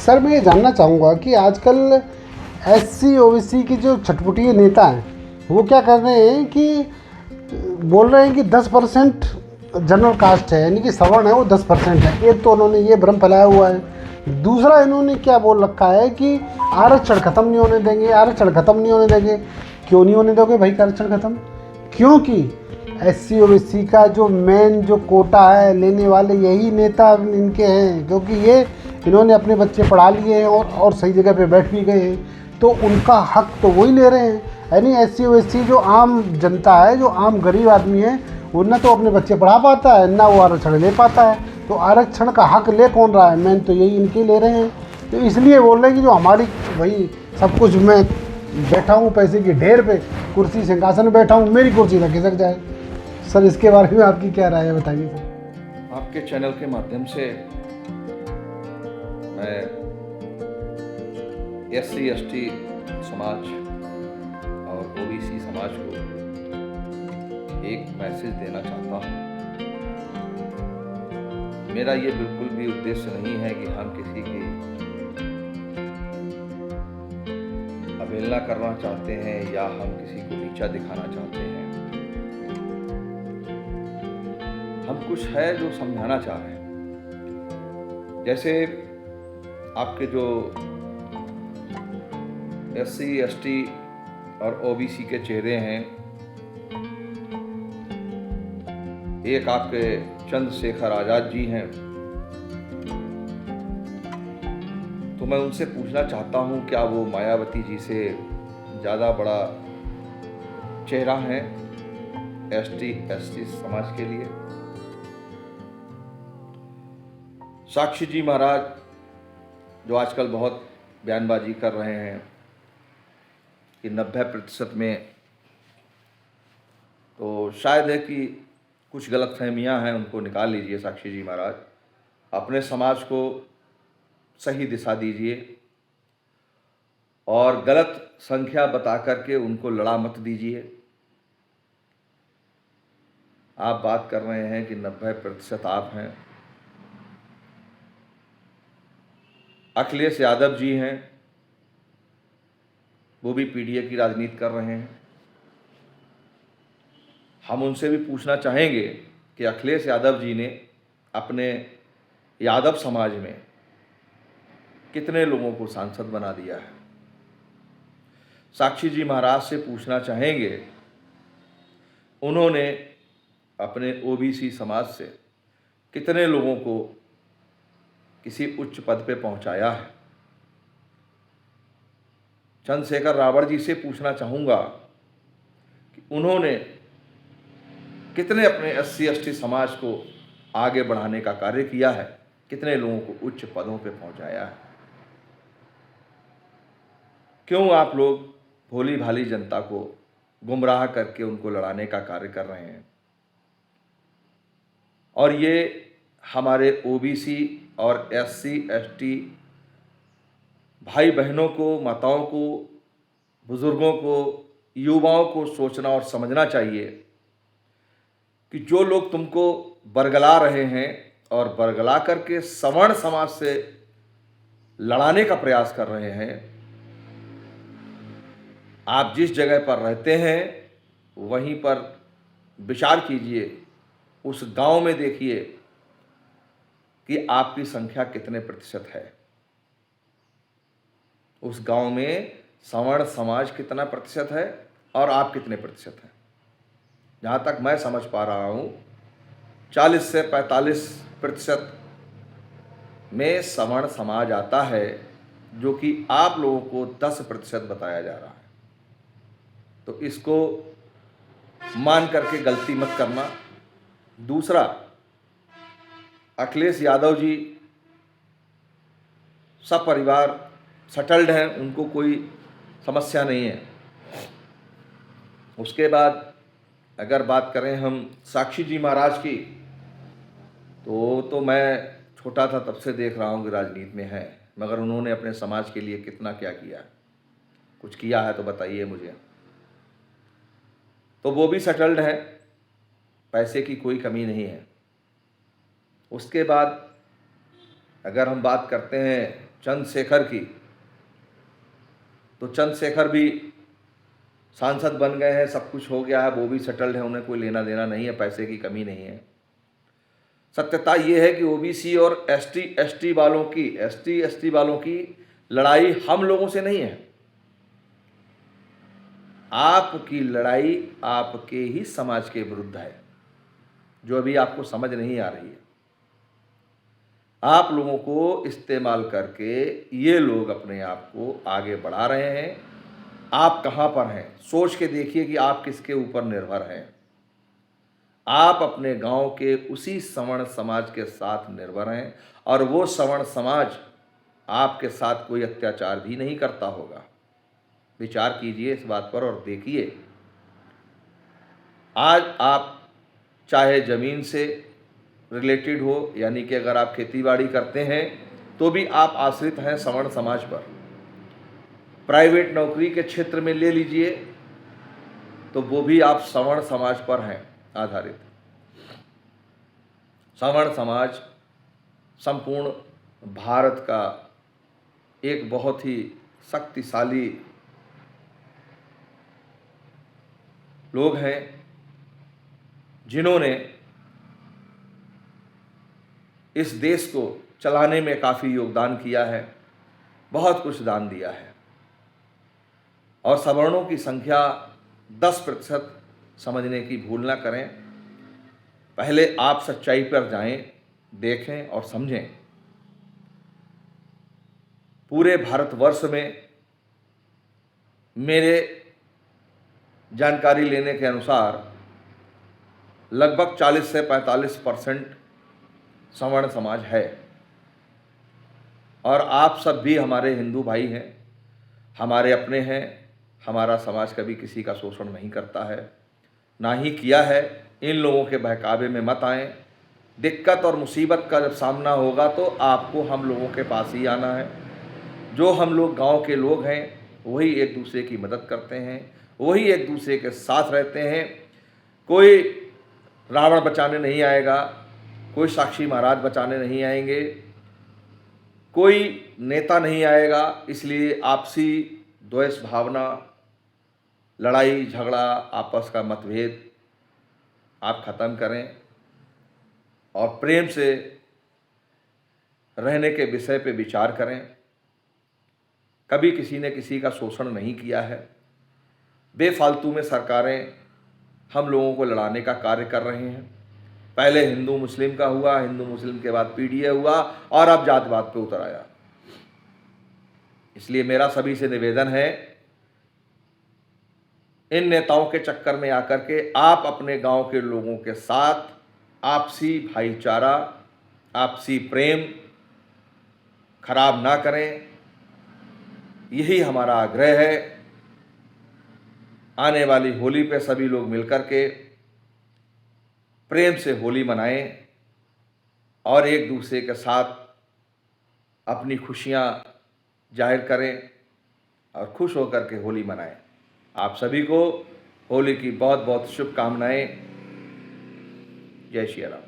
Sir मैं ये जानना चाहूँगा कि आजकल एससी ओबीसी के जो छटपुटिये नेता हैं वो क्या कर रहे हैं कि बोल रहे हैं कि 10% जनरल कास्ट है, यानी कि सवर्ण है वो 10% है। एक तो उन्होंने ये भ्रम फैलाया हुआ है। दूसरा इन्होंने क्या बोल रखा है कि आरक्षण ख़त्म नहीं होने देंगे, आरक्षण ख़त्म नहीं होने देंगे। क्यों नहीं होने दोगे भाई आरक्षण ख़त्म? क्योंकि एससी ओबीसी का जो मेन जो कोटा है लेने वाले यही नेता इनके हैं, क्योंकि ये इन्होंने अपने बच्चे पढ़ा लिए हैं और सही जगह पे बैठ भी गए हैं, तो उनका हक तो वही ले रहे हैं। यानी एससी ओबीसी जो आम जनता है, जो आम गरीब आदमी है, वो ना तो अपने बच्चे पढ़ा पाता है ना वो आरक्षण ले पाता है। तो आरक्षण का हक ले कौन रहा है? मेन तो यही इनके ले रहे हैं। तो इसलिए बोल रहे हैं कि जो हमारी भाई सब कुछ, मैं बैठा हूँ पैसे की ढेर पे, कुर्सी सिंहासन बैठा हूँ, मेरी कुर्सी ना खिसक जाए। सर इसके बारे में आपकी क्या राय है, बताइए सर। आपके चैनल के माध्यम से मैं एससी एसटी समाज और ओबीसी समाज को एक मैसेज देना चाहता हूँ। मेरा ये बिल्कुल भी उद्देश्य नहीं है कि हम किसी की अवहेलना करना चाहते हैं या हम किसी को नीचा दिखाना चाहते हैं। हम कुछ है जो समझाना चाह रहे हैं। जैसे आपके जो एससी एसटी और ओबीसी के चेहरे हैं, एक आपके चंद्रशेखर आजाद जी हैं, तो मैं उनसे पूछना चाहता हूं क्या वो मायावती जी से ज़्यादा बड़ा चेहरा है एसटी एसटी समाज के लिए? साक्षी जी महाराज जो आजकल बहुत बयानबाजी कर रहे हैं कि 90% में, तो शायद है कि कुछ गलतफहमियां हैं, उनको निकाल लीजिए साक्षी जी महाराज। अपने समाज को सही दिशा दीजिए और गलत संख्या बता करके उनको लड़ा मत दीजिए। आप बात कर रहे हैं कि 90% आप हैं। अखिलेश यादव जी हैं, वो भी पीडीए की राजनीति कर रहे हैं। हम उनसे भी पूछना चाहेंगे कि अखिलेश यादव जी ने अपने यादव समाज में कितने लोगों को सांसद बना दिया है। साक्षी जी महाराज से पूछना चाहेंगे उन्होंने अपने ओबीसी समाज से कितने लोगों को किसी उच्च पद पे पहुंचाया है। चंद्रशेखर रावण जी से पूछना चाहूँगा कि उन्होंने कितने अपने एससी एसटी समाज को आगे बढ़ाने का कार्य किया है, कितने लोगों को उच्च पदों पे पहुंचाया है। क्यों आप लोग भोली भाली जनता को गुमराह करके उनको लड़ाने का कार्य कर रहे हैं? और ये हमारे ओबीसी और एससी एसटी भाई बहनों को, माताओं को, बुजुर्गों को, युवाओं को सोचना और समझना चाहिए कि जो लोग तुमको बरगला रहे हैं और बरगला करके सवर्ण समाज से लड़ाने का प्रयास कर रहे हैं, आप जिस जगह पर रहते हैं वहीं पर विचार कीजिए, उस गांव में देखिए कि आपकी संख्या कितने प्रतिशत है। उस गांव में सवर्ण समाज कितना प्रतिशत है और आप कितने प्रतिशत हैं। जहाँ तक मैं समझ पा रहा हूँ 40 से 45% में सवर्ण समाज आता है, जो कि आप लोगों को 10% बताया जा रहा है। तो इसको मान करके गलती मत करना। दूसरा, अखिलेश यादव जी सब परिवार सेटल्ड हैं, उनको कोई समस्या नहीं है। उसके बाद अगर बात करें हम साक्षी जी महाराज की, तो मैं छोटा था तब से देख रहा हूँ कि राजनीति में है, मगर उन्होंने अपने समाज के लिए कितना क्या किया। कुछ किया है तो बताइए मुझे। तो वो भी सेटल्ड है, पैसे की कोई कमी नहीं है। उसके बाद अगर हम बात करते हैं चंद्रशेखर की, तो चंद्रशेखर भी सांसद बन गए हैं, सब कुछ हो गया है, वो भी सेटल्ड है, उन्हें कोई लेना देना नहीं है, पैसे की कमी नहीं है। सत्यता ये है कि ओबीसी और एसटी वालों की लड़ाई हम लोगों से नहीं है। आपकी लड़ाई आपके ही समाज के विरुद्ध है, जो अभी आपको समझ नहीं आ रही है। आप लोगों को इस्तेमाल करके ये लोग अपने आप को आगे बढ़ा रहे हैं। आप कहाँ पर हैं, सोच के देखिए कि आप किसके ऊपर निर्भर हैं। आप अपने गांव के उसी सवर्ण समाज के साथ निर्भर हैं, और वो सवर्ण समाज आपके साथ कोई अत्याचार भी नहीं करता होगा। विचार कीजिए इस बात पर और देखिए, आज आप चाहे ज़मीन से रिलेटेड हो, यानी कि अगर आप खेतीबाड़ी करते हैं तो भी आप आश्रित हैं सवर्ण समाज पर। प्राइवेट नौकरी के क्षेत्र में ले लीजिए तो वो भी आप सवर्ण समाज पर हैं आधारित। सवर्ण समाज संपूर्ण भारत का एक बहुत ही शक्तिशाली लोग हैं, जिन्होंने इस देश को चलाने में काफ़ी योगदान किया है, बहुत कुछ दान दिया है। और सवर्णों की संख्या 10% समझने की भूल ना करें। पहले आप सच्चाई पर जाएं, देखें और समझें। पूरे भारतवर्ष में मेरे जानकारी लेने के अनुसार लगभग 40 से 45% सवर्ण समाज है। और आप सब भी हमारे हिंदू भाई हैं, हमारे अपने हैं। हमारा समाज कभी किसी का शोषण नहीं करता है, ना ही किया है। इन लोगों के बहकावे में मत आएं। दिक्कत और मुसीबत का जब सामना होगा तो आपको हम लोगों के पास ही आना है। जो हम लोग गांव के लोग हैं वही एक दूसरे की मदद करते हैं, वही एक दूसरे के साथ रहते हैं। कोई रावण बचाने नहीं आएगा, कोई साक्षी महाराज बचाने नहीं आएंगे, कोई नेता नहीं आएगा। इसलिए आपसी द्वेष भावना, लड़ाई झगड़ा, आपस का मतभेद आप ख़त्म करें और प्रेम से रहने के विषय पे विचार करें। कभी किसी ने किसी का शोषण नहीं किया है। बेफालतू में सरकारें हम लोगों को लड़ाने का कार्य कर रहे हैं। पहले हिंदू मुस्लिम का हुआ, हिंदू मुस्लिम के बाद पीडीए हुआ और अब जातवाद पे उतर आया। इसलिए मेरा सभी से निवेदन है, इन नेताओं के चक्कर में आकर के आप अपने गांव के लोगों के साथ आपसी भाईचारा, आपसी प्रेम खराब ना करें। यही हमारा आग्रह है। आने वाली होली पे सभी लोग मिलकर के प्रेम से होली मनाएं और एक दूसरे के साथ अपनी खुशियां जाहिर करें और खुश होकर के होली मनाएं। आप सभी को होली की बहुत बहुत शुभकामनाएं। जय श्री राम।